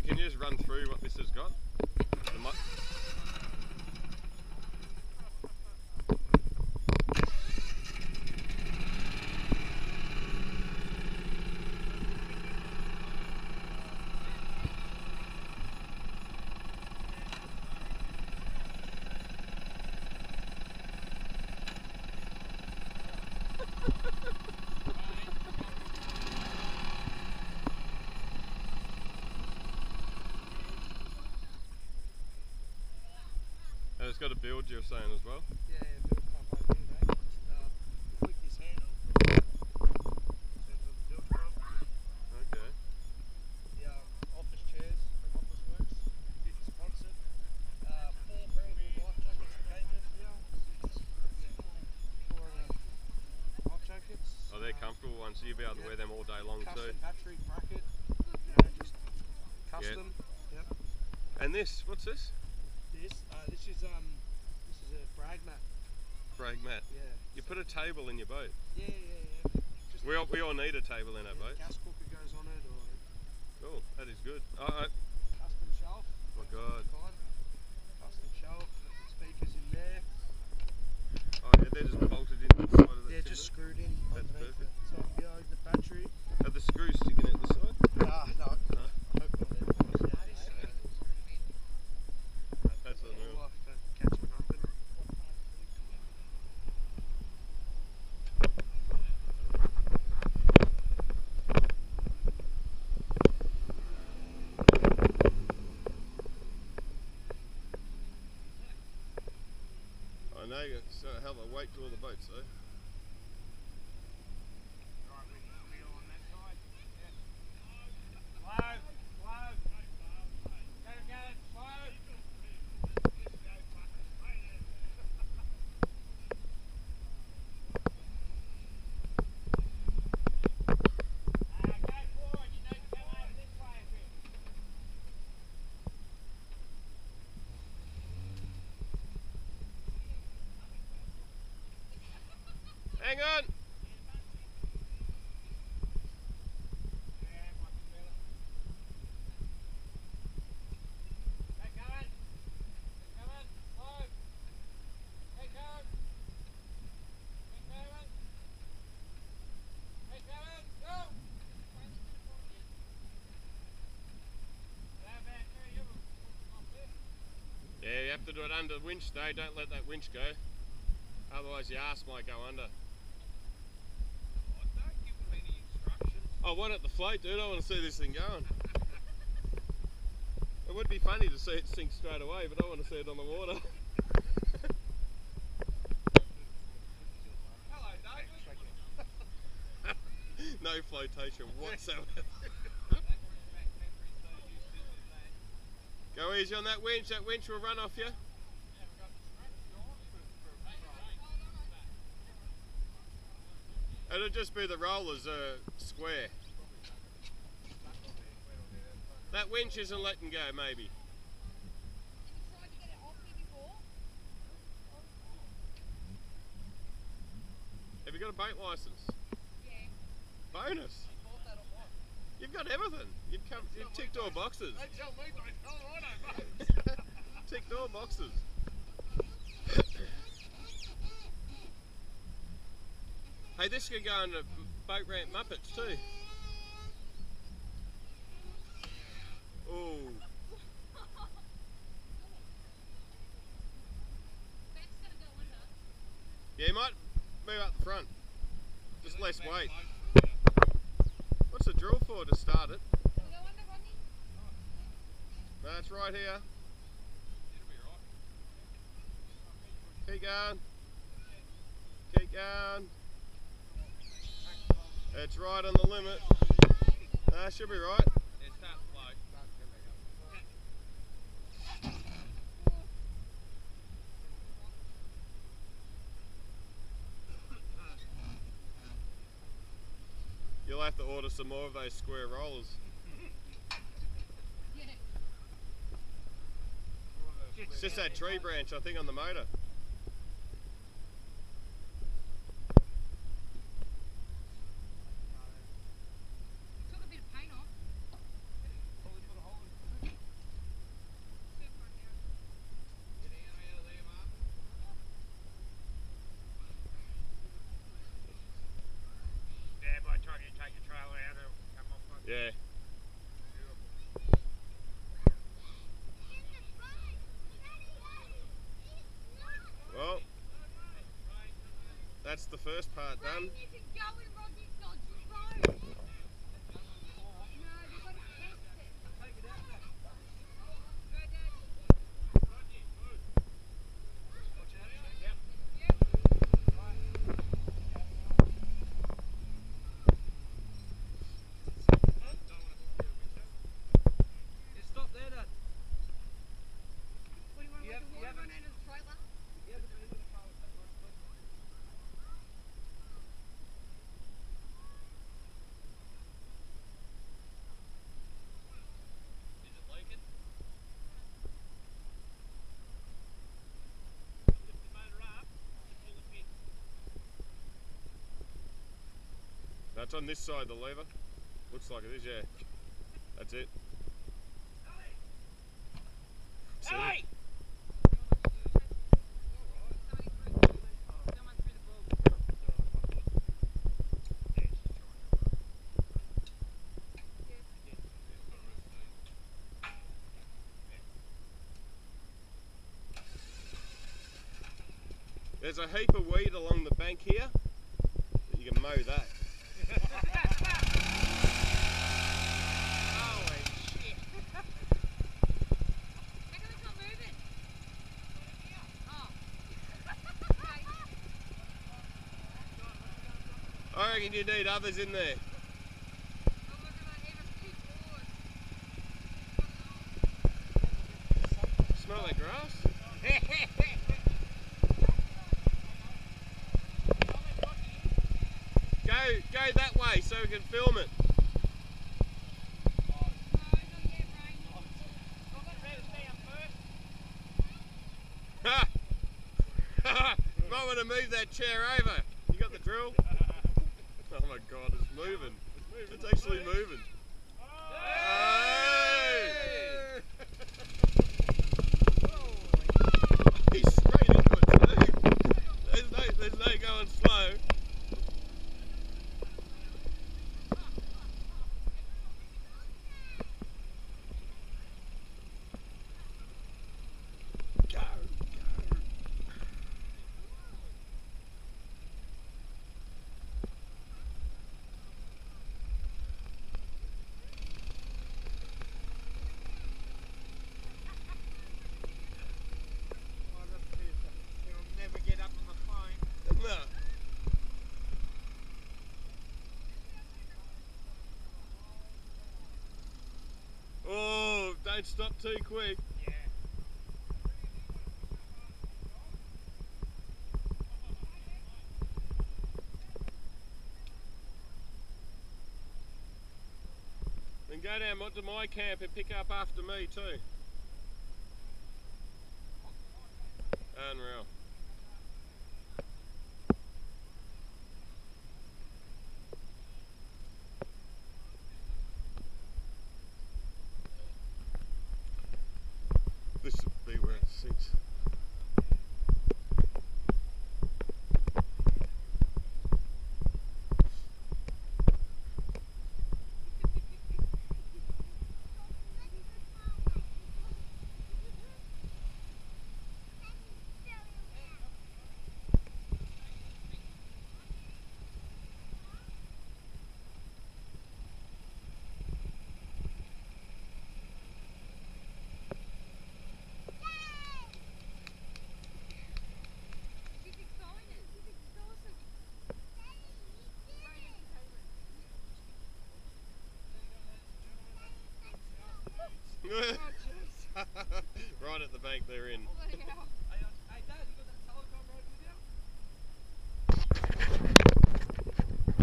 Actually, can you just run through what this has got? And it's got a build, you're saying, as well? Yeah, build pump over here, mate. Just click this handle. Build pump. Okay. The office chairs from Office Works, did sponsored. 4 brand new life jackets that came in here. Four life jackets. Oh, they're comfortable ones, so you'll be able to wear them all day long custom too. Battery bracket, just custom. Yep. And this, what's this? This is a brag mat. Brag mat. Yeah. You put a table in your boat. Yeah. Just We all need a table in our boat. Gas cooker goes on it, or Cool, that is good. custom shelf. Oh my god. Custom shelf. Speakers in there. Oh yeah, they're just bolted into the side of the timber. Just screwed in. That's perfect. So the battery. Are the screws sticking out the side? No. No. I hope not. That's unreal. I'll have to catch him up and I know it's a hell of a weight to all the boats though. Hang on! Yeah, you have to do it under the winch though, don't let that winch go. Otherwise your ass might go under. I want it to float, dude. I want to see this thing going. It would be funny to see it sink straight away, but I want to see it on the water. hello, David. No flotation whatsoever. Go easy on that winch will run off you. It'll just be the rollers square. That winch isn't letting go, maybe. Have you got a boat license? Yeah. Bonus. You've got everything. You've ticked all boxes. Don't tell me, don't tell her I know, mate. Ticked all boxes. Hey, this can go into boat ramp Muppets too. Ooh. Yeah, you might move up the front. Just less weight. What's the drill for to start it? That's right here. Keep going. Keep going. It's right on the limit. Should be right. You'll have to order some more of those square rollers. It's just that tree branch, I think, on the motor. Took a bit of paint off. That's the first part done. You can go in Rodney's dodgy road. No, you've got to test it. Take it out there. Go, Dad. Rodney, move. Watch out. Yep. Yep. Right. Yeah, stop there, Dad. What do you want to let the water run out of the trailer? Yeah, look into the car with that one, please. Is it leaking? Lift the motor up and pull the pin. That's on this side, the lever. Looks like it is, yeah. That's it. See? Hey! Someone threw the ball. There's a heap of weed along the bank here. You can mow that. Holy shit. How come it's not moving? Oh. Okay. I reckon you need others in there. Oh, look at that, even keep forward. Smell that grass? Go that way so we can film it. No, not yet, Rain. Ha! Might want to move that chair over. You got the drill? Oh my god, it's moving. It's actually moving. Hey! He's straight into it too. There's no going slow. He'll never get up on the phone. No. Oh, don't stop too quick. Yeah. Then go down to my camp and pick up after me too. Unreal. This would be where it sits. She's excited. She's exhausted. Right at the bank they're in. Oh, yeah.